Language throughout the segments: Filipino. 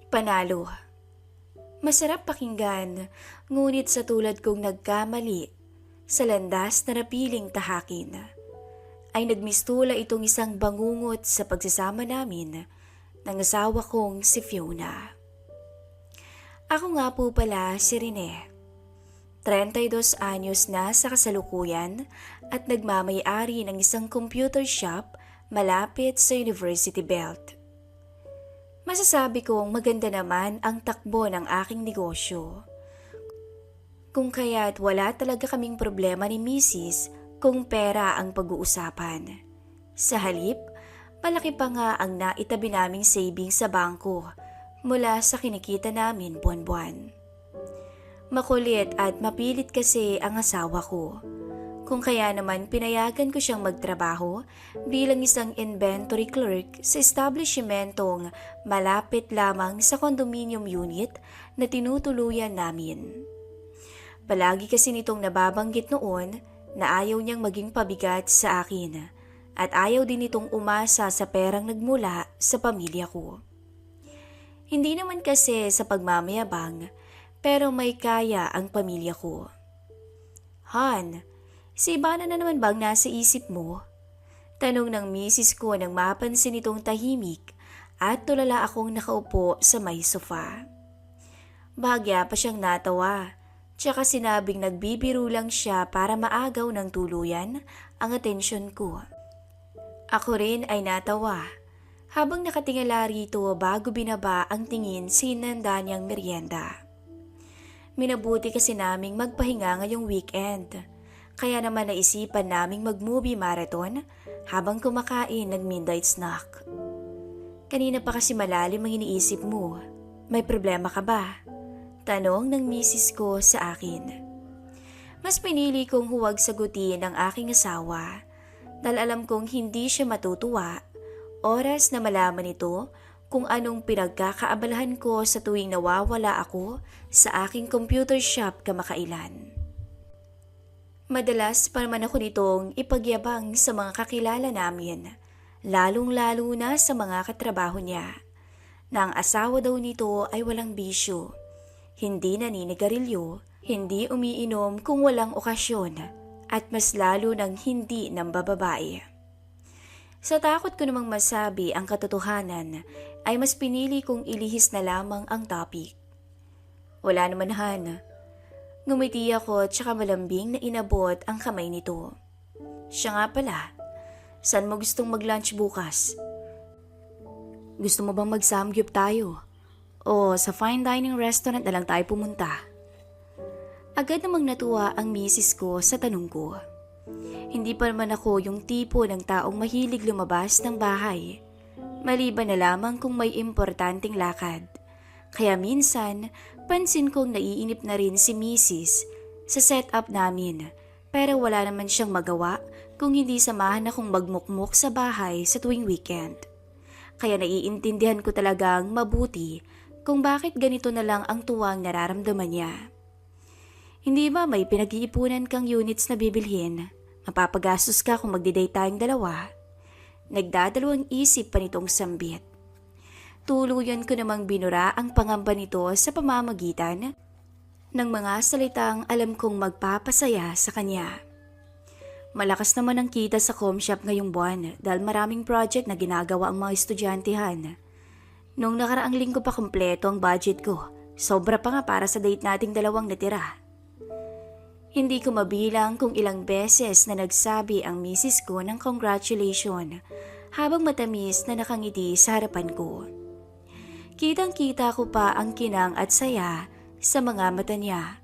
Panalo. Masarap pakinggan, ngunit sa tulad kong nagkamali sa landas na napiling tahakin, ay nagmistula itong isang bangungot sa pagsasama namin ng asawa kong si Fiona. Ako nga po pala si Rene. 32 anyos na sa kasalukuyan at nagmamay-ari ng isang computer shop malapit sa University Belt. Masasabi kong maganda naman ang takbo ng aking negosyo. Kung kaya't wala talaga kaming problema ni Mrs. kung pera ang pag-uusapan. Sa halip, malaki pa nga ang naitabi naming savings sa bangko mula sa kinikita namin buwan-buwan. Makulit at mapilit kasi ang asawa ko. Kung kaya naman pinayagan ko siyang magtrabaho bilang isang inventory clerk sa establishmentong malapit lamang sa condominium unit na tinutuluyan namin. Palagi kasi nitong nababanggit noon na ayaw niyang maging pabigat sa akin at ayaw din nitong umasa sa perang nagmula sa pamilya ko. Hindi naman kasi sa pagmamayabang pero may kaya ang pamilya ko. Han, si Ivana na naman bang nasa isip mo? Tanong ng misis ko nang mapansin itong tahimik at tulala akong nakaupo sa may sofa. Bahagya pa siyang natawa, tsaka sinabing nagbibiro lang siya para maagaw ng tuluyan ang atensyon ko. Ako rin ay natawa habang nakatingala rito bago binaba ang tingin sinanda niyang merienda. Minabuti kasi naming magpahinga ngayong weekend. Kaya naman naisipan naming mag-movie marathon habang kumakain ng midnight snack. Kanina pa kasi malalim ang iniisip mo. May problema ka ba? Tanong ng misis ko sa akin. Mas pinili kong huwag sagutin ng aking asawa dahil alam kong hindi siya matutuwa oras na malaman ito kung anong pinagkakaabalahan ko sa tuwing nawawala ako sa aking computer shop kamakailan. Madalas pa naman ako nitong ipagyabang sa mga kakilala namin, lalong-lalo na sa mga katrabaho niya, na ang asawa daw nito ay walang bisyo, hindi naninigarilyo, hindi umiinom kung walang okasyon, at mas lalo ng hindi nambababae. Sa takot ko namang masabi ang katotohanan, ay mas pinili kong ilihis na lamang ang topic. Wala naman Han. Ngumiti ako tsaka malambing na inabot ang kamay nito. Siya nga pala, saan mo gustong mag-lunch bukas? Gusto mo bang mag-samgyup tayo? O sa fine dining restaurant na lang tayo pumunta? Agad namang natuwa ang misis ko sa tanong ko. Hindi pa naman ako yung tipo ng taong mahilig lumabas ng bahay. Maliban na lamang kung may importanteng lakad. Kaya minsan, pansin kong naiinip na rin si Mrs. sa setup namin pero wala naman siyang magawa kung hindi samahan akong magmukmuk sa bahay sa tuwing weekend. Kaya naiintindihan ko talagang mabuti kung bakit ganito na lang ang tuwang nararamdaman niya. Hindi ba may pinag-iipunan kang units na bibilhin? Mapapagastos ka kung magdi-date tayong dalawa? Nagdadalawang isip pa nitong sambit. Tuluyan ko namang binura ang pangamba nito sa pamamagitan ng mga salitang alam kong magpapasaya sa kanya. Malakas naman ang kita sa com shop ngayong buwan dahil maraming project na ginagawa ang mga estudyantehhan. Nung nakaraang linggo pa kumpleto ang budget ko, sobra pa nga para sa date nating dalawang natira. Hindi ko mabilang kung ilang beses na nagsabi ang misis ko ng congratulation habang matamis na nakangiti sa harapan ko. Kitang-kita ko pa ang kinang at saya sa mga mata niya,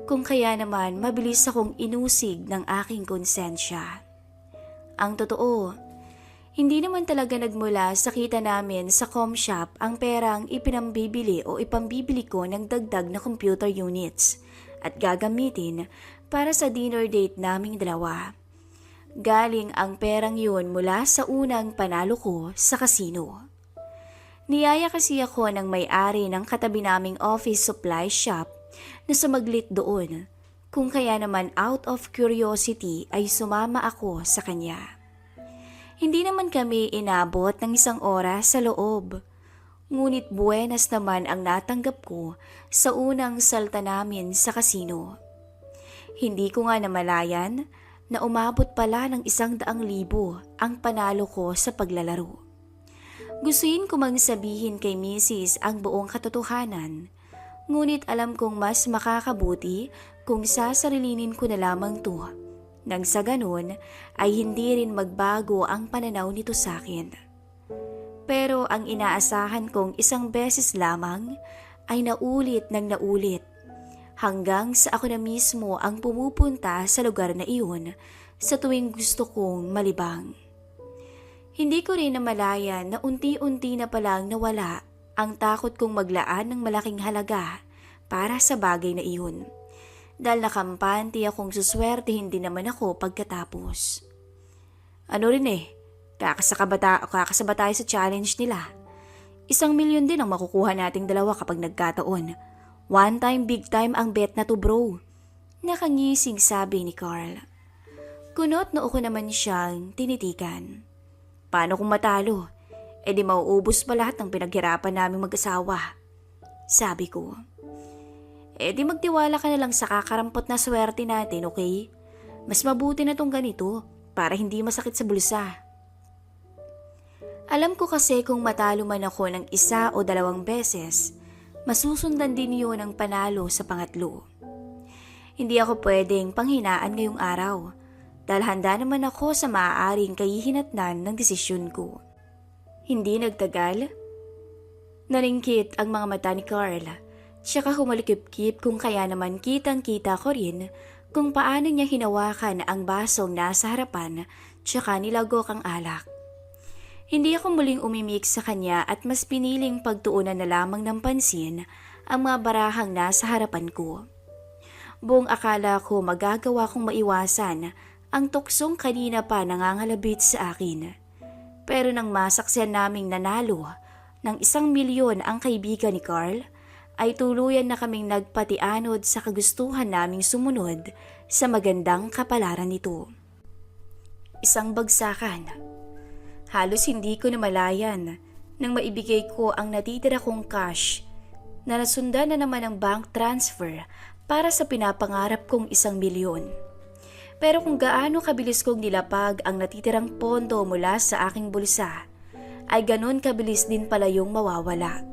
kung kaya naman mabilis akong inusig ng aking konsensya. Ang totoo, hindi naman talaga nagmula sa kita namin sa com shop ang perang ipinambibili o ipambibili ko ng dagdag na computer units at gagamitin para sa dinner date naming dalawa. Galing ang perang yun mula sa unang panalo ko sa casino. Niyaya kasi ako ng may-ari ng katabi naming office supply shop na sumaglit doon, kung kaya naman out of curiosity ay sumama ako sa kanya. Hindi naman kami inabot ng 1 oras sa loob. Ngunit buenas naman ang natanggap ko sa unang salta namin sa kasino. Hindi ko nga namalayan na umabot pala ng 100,000 ang panalo ko sa paglalaro. Gustuin ko mang sabihin kay Mrs. ang buong katotohanan, ngunit alam kong mas makakabuti kung sasarilinin ko na lamang to. Nang sa ganun ay hindi rin magbago ang pananaw nito sa akin. Pero ang inaasahan kong 1 beses lamang ay naulit ng naulit hanggang sa ako na mismo ang pumupunta sa lugar na iyon sa tuwing gusto kong malibang. Hindi ko rin namalayan na unti-unti na palang nawala ang takot kong maglaan ng malaking halaga para sa bagay na iyon. Dahil nakampante akong suswertehin din naman ako pagkatapos. Ano rin kakasaba tayo sa challenge nila. 1,000,000 din ang makukuha nating dalawa kapag nagkataon. One time, big time ang bet na to, bro. Nakangising sabi ni Carl. Kunot noo ko naman siyang tinitikan. Paano kung matalo? E di mauubos pa lahat ng pinaghirapan naming mag-asawa. Sabi ko. E di magtiwala ka na lang sa kakarampot na swerte natin, okay? Mas mabuti na tong ganito para hindi masakit sa bulsa. Alam ko kasi kung matalo man ako ng 1 o 2 beses, masusundan din yun ang panalo sa pangatlo. Hindi ako pwedeng panghinaan ngayong araw dahil handa naman ako sa maaaring kahihinatnan ng desisyon ko. Hindi nagtagal, naringkit ang mga mata ni Carl, tsaka humalikip-kip kung kaya naman kitang-kita ko rin kung paano niya hinawakan ang basong nasa harapan tsaka nilagok ang alak. Hindi ako muling umimik sa kanya at mas piniling pagtuunan na lamang ng pansin ang mga barahang nasa harapan ko. Buong akala ko magagawa kong maiwasan ang tuksong kanina pa nangangalabit sa akin. Pero nang masaksiyan naming nanalo ng 1,000,000 ang kaibigan ni Carl, ay tuluyan na kaming nagpatianod sa kagustuhan naming sumunod sa magandang kapalaran nito. 1 bagsakan. Halos hindi ko namalayan nang maibigay ko ang natitira kong cash na nasundan na naman ng bank transfer para sa pinapangarap kong 1,000,000. Pero kung gaano kabilis kong nilapag ang natitirang pondo mula sa aking bulsa, ay ganon kabilis din pala yung mawawala.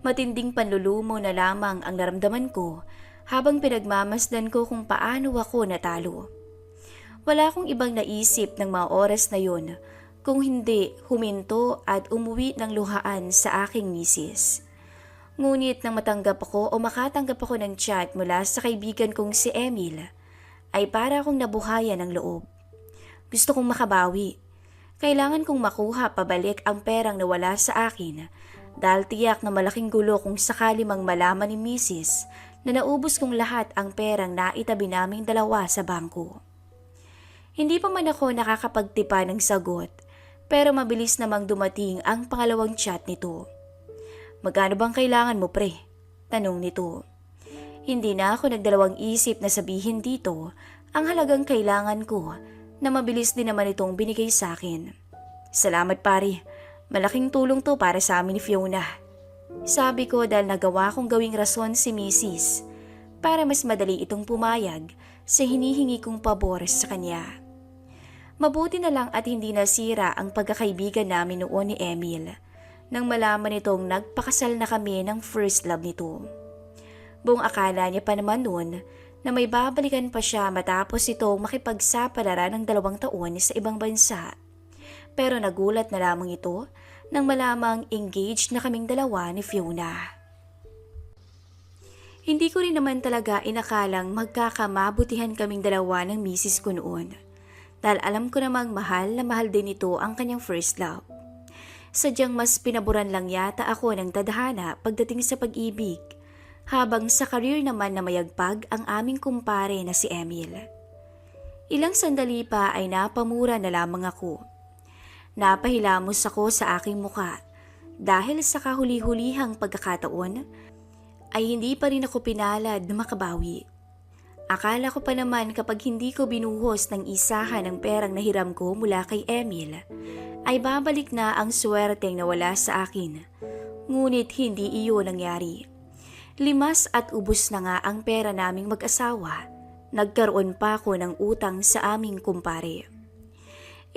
Matinding panlulumo na lamang ang naramdaman ko habang pinagmamasdan ko kung paano ako natalo. Wala akong ibang naisip ng mga oras na yun kung hindi huminto at umuwi ng luhaan sa aking misis. Ngunit nang matanggap ako o makatanggap ako ng chat mula sa kaibigan kong si Emil, ay para akong nabuhayan ng loob. Gusto kong makabawi. Kailangan kong makuha pabalik ang perang nawala sa akin dahil tiyak na malaking gulo kung sakali mang malaman ni Mrs. na naubos kong lahat ang perang naitabi naming dalawa sa bangko. Hindi pa man ako nakakapagtipa ng sagot pero mabilis namang dumating ang pangalawang chat nito. Magkano bang kailangan mo, pre? Tanong nito. Hindi na ako nagdalawang isip na sabihin dito ang halagang kailangan ko na mabilis din naman itong binigay sa akin. Salamat pare, malaking tulong to para sa amin ni Fiona. Sabi ko dahil nagawa kong gawing rason si Mrs. para mas madali itong pumayag sa hinihingi kong pabor sa kanya. Mabuti na lang at hindi nasira ang pagkakaibigan namin noon ni Emil nang malaman itong nagpakasal na kami ng first love nito. Buong akala niya pa naman noon na may babalikan pa siya matapos itong makipagsapalaran ng 2 taon sa ibang bansa. Pero nagulat na lamang ito nang malamang engaged na kaming dalawa ni Fiona. Hindi ko rin naman talaga inakalang magkakamabutihan kaming dalawa ng misis ko noon. Dahil alam ko namang mahal na mahal din ito ang kanyang first love. Sadyang mas pinaburan lang yata ako ng tadhana pagdating sa pag-ibig. Habang sa career naman na mayagpag ang aming kumpare na si Emil. Ilang sandali pa ay napamura na lamang ako. Napahilamos ako sa aking muka dahil sa kahuli-hulihang pagkakataon ay hindi pa rin ako pinalad na makabawi. Akala ko pa naman kapag hindi ko binuhos ng isahan ng perang nahiram ko mula kay Emil ay babalik na ang swerteng nawala sa akin. Ngunit hindi iyon nangyari. Limas at ubos na nga ang pera naming mag-asawa. Nagkaroon pa ako ng utang sa aming kumpare.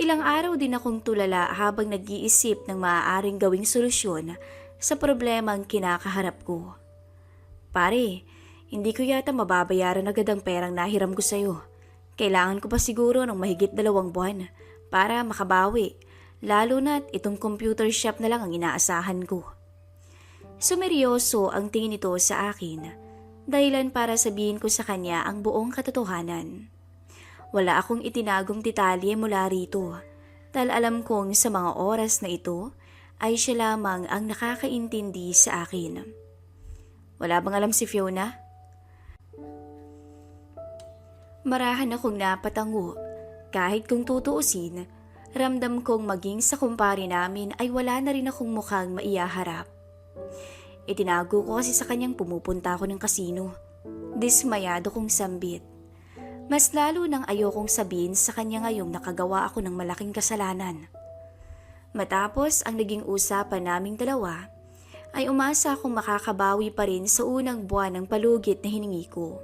Ilang araw din akong tulala habang nag-iisip ng maaaring gawing solusyon sa problemang kinakaharap ko. Pare, hindi ko yata mababayaran agad ang perang nahiram ko sa'yo. Kailangan ko pa siguro ng mahigit 2 buwan para makabawi, lalo na't itong computer shop na lang ang inaasahan ko. Sumeryoso ang tingin nito sa akin, dahilan para sabihin ko sa kanya ang buong katotohanan. Wala akong itinagong detalye mula rito, dahil alam kong sa mga oras na ito ay siya lamang ang nakakaintindi sa akin. Wala bang alam si Fiona? Marahan akong napatango, kahit kung tutuusin, ramdam kong maging sa kumpare namin ay wala na rin akong mukhang maiyaharap. Itinago ko kasi sa kanyang pumupunta ako ng kasino. Dismayado kong sambit. Mas lalo nang ayokong sabihin sa kanya ngayong nakagawa ako ng malaking kasalanan. Matapos ang naging usapan naming dalawa, ay umasa akong makakabawi pa rin sa unang buwan ng palugit na hiningi ko.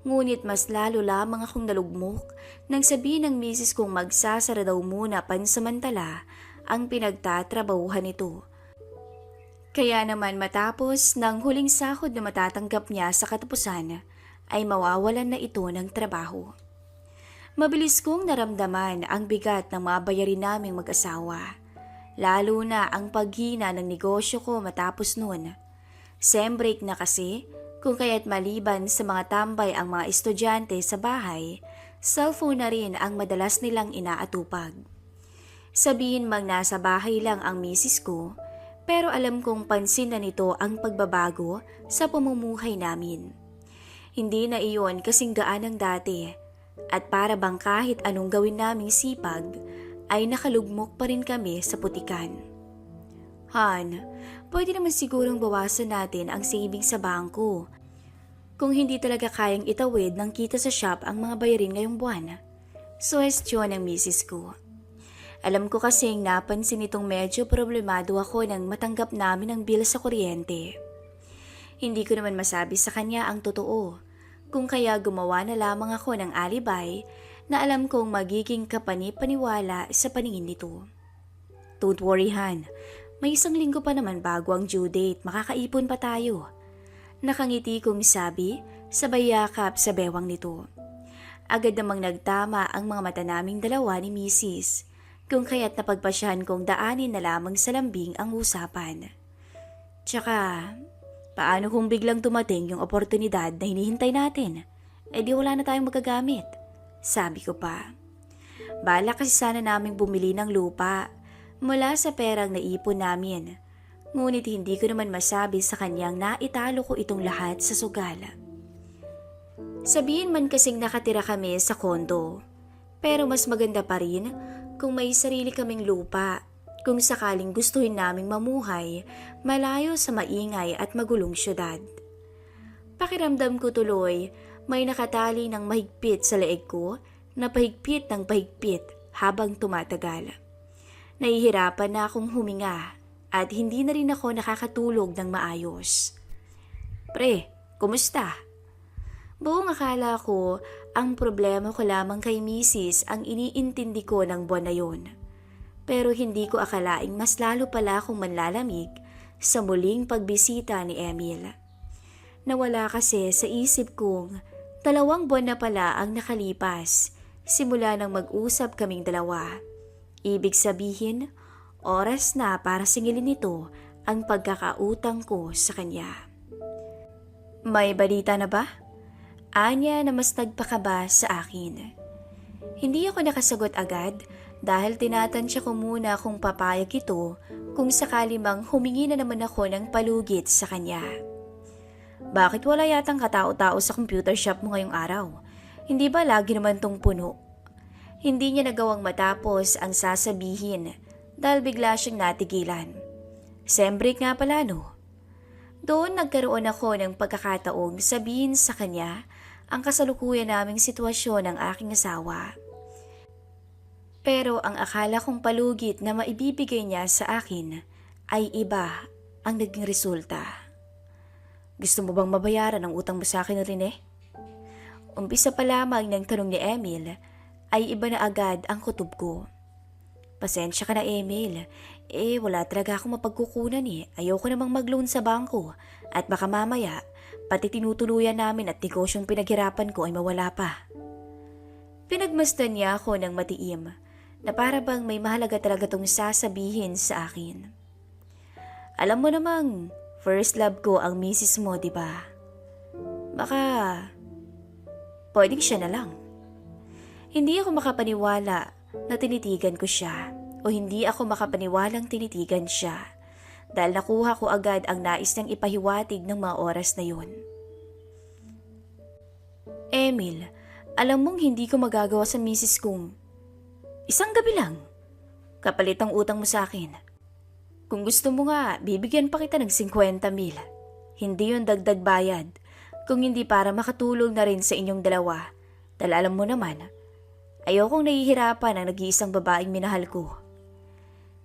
Ngunit mas lalo lamang akong nalugmok nang sabihin ng misis kong magsasara daw muna pansamantala ang pinagtatrabahuhan nito. Kaya naman matapos ng huling sahod na matatanggap niya sa katapusan, ay mawawalan na ito ng trabaho. Mabilis kong naramdaman ang bigat ng mga bayarin naming mag-asawa, lalo na ang paghina ng negosyo ko matapos noon. Sem break na kasi, kung kaya't maliban sa mga tambay ang mga estudyante sa bahay, cellphone na rin ang madalas nilang inaatupag. Sabihin mang nasa bahay lang ang misis ko, pero alam kong pansin na nito ang pagbabago sa pamumuhay namin. Hindi na iyon kasing gaan ng dati, at para bang kahit anong gawin naming sipag, ay nakalugmok pa rin kami sa putikan. Han, pwede naman sigurong bawasan natin ang savings sa bangko. Kung hindi talaga kayang itawid ng kita sa shop ang mga bayarin ngayong buwan. Suwestyon ng misis ko. Alam ko kasing napansin itong medyo problemado ako nang matanggap namin ang bill sa kuryente. Hindi ko naman masabi sa kanya ang totoo, kung kaya gumawa na lamang ako ng alibay na alam kong magiging kapani-paniwala sa paningin nito. Don't worry Han, may 1 linggo pa naman bago ang due date, makakaipon pa tayo. Nakangiti kong sabi, sabay yakap sa bewang nito. Agad namang nagtama ang mga mata naming dalawa ni Mrs., kung kaya't napagpasyahan kong daanin na lamang sa lambing ang usapan. Tsaka, paano kung biglang dumating yung oportunidad na hinihintay natin? Eh di wala na tayong magagamit. Sabi ko pa. Bala kasi sana naming bumili ng lupa mula sa perang naipon namin. Ngunit hindi ko naman masabi sa kanyang naitalo ko itong lahat sa sugal. Sabihin man kasing nakatira kami sa kondo. Pero mas maganda pa rin kung may sarili kaming lupa, kung sakaling gustuhin naming mamuhay malayo sa maingay at magulong syudad. Pakiramdam ko tuloy, may nakatali ng mahigpit sa leeg ko na pahigpit ng pahigpit habang tumatagal. Nahihirapan na akong huminga at hindi na rin ako nakakatulog ng maayos. Pre, kumusta? Buong akala ko, ang problema ko lamang kay misis ang iniintindi ko ng buwan na yun. Pero hindi ko akalaing mas lalo pala akong manlalamig sa muling pagbisita ni Emil. Nawala kasi sa isip kong 2 buwan na pala ang nakalipas simula nang mag-usap kaming dalawa. Ibig sabihin, oras na para singilin nito ang pagkakautang ko sa kanya. May balita na ba? Anya na mas nagpakaba sa akin. Hindi ako nakasagot agad dahil tinatansya ko muna kung papayag ito kung sakali mang humingi na naman ako ng palugit sa kanya. Bakit wala yatang katao-tao sa computer shop mo ngayong araw? Hindi ba lagi naman tong puno? Hindi niya nagawang matapos ang sasabihin dahil bigla siyang natigilan. Sem break nga pala no? Doon nagkaroon ako ng pagkakataong sabihin sa kanya ang kasalukuyan naming sitwasyon ng aking asawa. Pero ang akala kong palugit na maibibigay niya sa akin ay iba ang naging resulta. Gusto mo bang mabayaran ang utang mo sa akin, Rene? Umpisa pa lamang ng tanong ni Emil ay iba na agad ang kutob ko. Pasensya ka na, Emil. Wala talaga akong mapagkukunan eh. Ayoko namang mag-loan sa bangko at baka mamaya pati tinutuluyan namin at negosyong pinaghirapan ko ay mawala pa. Pinagmasdan niya ako ng matiim na para bang may mahalaga talaga tong sasabihin sa akin. Alam mo namang first love ko ang misis mo, di ba? Baka pwedeng siya na lang. Hindi ako makapaniwala na tinitigan ko siya o hindi ako makapaniwalang tinitigan siya dahil nakuha ko agad ang nais niyang ipahiwatig ng mga oras na yun. Emil, alam mong hindi ko magagawa sa misis kong isang gabi lang kapalit ang utang mo sa akin. Kung gusto mo nga, bibigyan pa kita ng 50,000. Hindi yun dagdag bayad, kung hindi para makatulong na rin sa inyong dalawa. Dahil alam mo naman, ayokong nahihirapan ang nag-iisang babaeng minahal ko.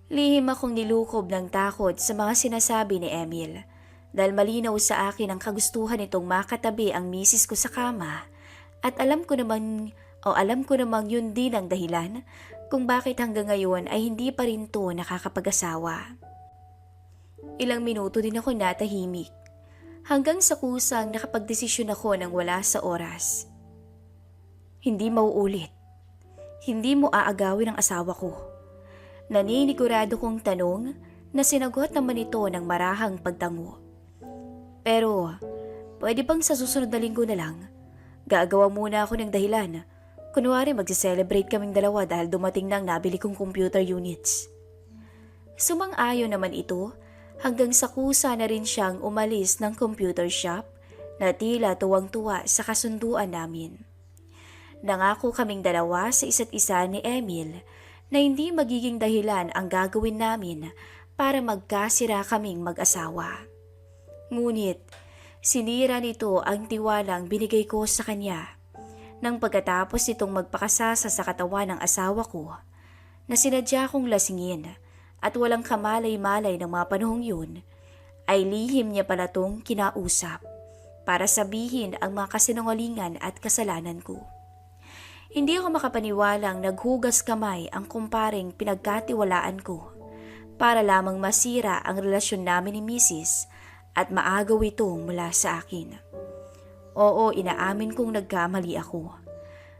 Lihim akong nilukob ng takot sa mga sinasabi ni Emil dahil malinaw sa akin ang kagustuhan nitong makatabi ang misis ko sa kama at alam ko namang yun din ang dahilan kung bakit hanggang ngayon ay hindi pa rin to nakakapag-asawa. Ilang minuto din ako natahimik hanggang sa kusang nakapagdesisyon ako ng wala sa oras. Hindi mauulit. Hindi mo aagawin ang asawa ko. Naninigurado kong tanong na sinagot naman ito ng marahang pagtango. Pero, pwede bang sa susunod na linggo na lang, gagawa muna ako ng dahilan. Kunwari magse-celebrate kaming dalawa dahil dumating na ang nabili kong computer units. Sumang-ayon naman ito hanggang sa kusa na rin siyang umalis ng computer shop na tila tuwang-tuwa sa kasunduan namin. Nangako kaming dalawa sa isa't isa ni Emil na hindi magiging dahilan ang gagawin namin para magkasira kaming mag-asawa. Ngunit, sinira nito ang tiwalang binigay ko sa kanya nang pagkatapos nitong magpakasasa sa katawan ng asawa ko na sinadya kong lasingin at walang kamalay-malay ng mga panahong yun, ay lihim niya pala tong kinausap para sabihin ang mga kasinungalingan at kasalanan ko. Hindi ako makapaniwalang naghugas kamay ang kumparing pinagkatiwalaan ko para lamang masira ang relasyon namin ni Mrs. at maagaw ito mula sa akin. Oo, inaamin kong nagkamali ako.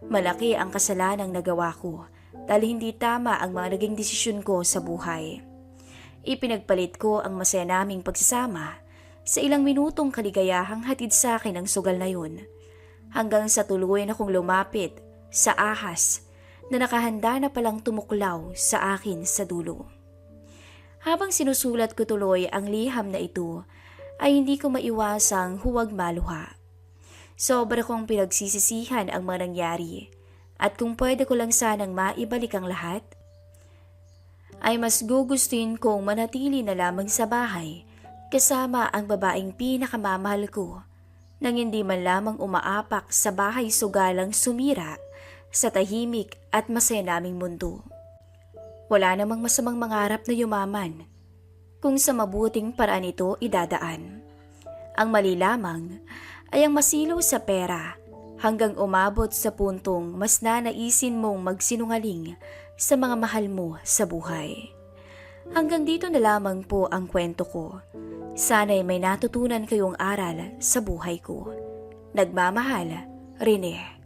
Malaki ang kasalanang nagawa ko dahil hindi tama ang mga naging desisyon ko sa buhay. Ipinagpalit ko ang masaya naming pagsasama sa ilang minutong kaligayahang hatid sa akin ang sugal na yun hanggang sa tuluyan akong lumapit sa ahas na nakahanda na palang tumuklaw sa akin sa dulo. Habang sinusulat ko tuloy ang liham na ito, ay hindi ko maiwasang huwag maluha. Sobra kong pinagsisisihan ang mga nangyari at kung pwede ko lang sanang maibalik ang lahat, ay mas gugustuhin kong manatili na lamang sa bahay kasama ang babaeng pinakamamahal ko nang hindi man lamang umaapak sa bahay sugalang sumira sa tahimik at masaya naming mundo. Wala namang masamang mangarap na yumaman kung sa mabuting paraan ito idadaan. Ang mali lamang ay ang masilaw sa pera hanggang umabot sa puntong mas nanaisin mong magsinungaling sa mga mahal mo sa buhay. Hanggang dito na lamang po ang kwento ko. Sana'y may natutunan kayong aral sa buhay ko. Nagmamahal, Rene.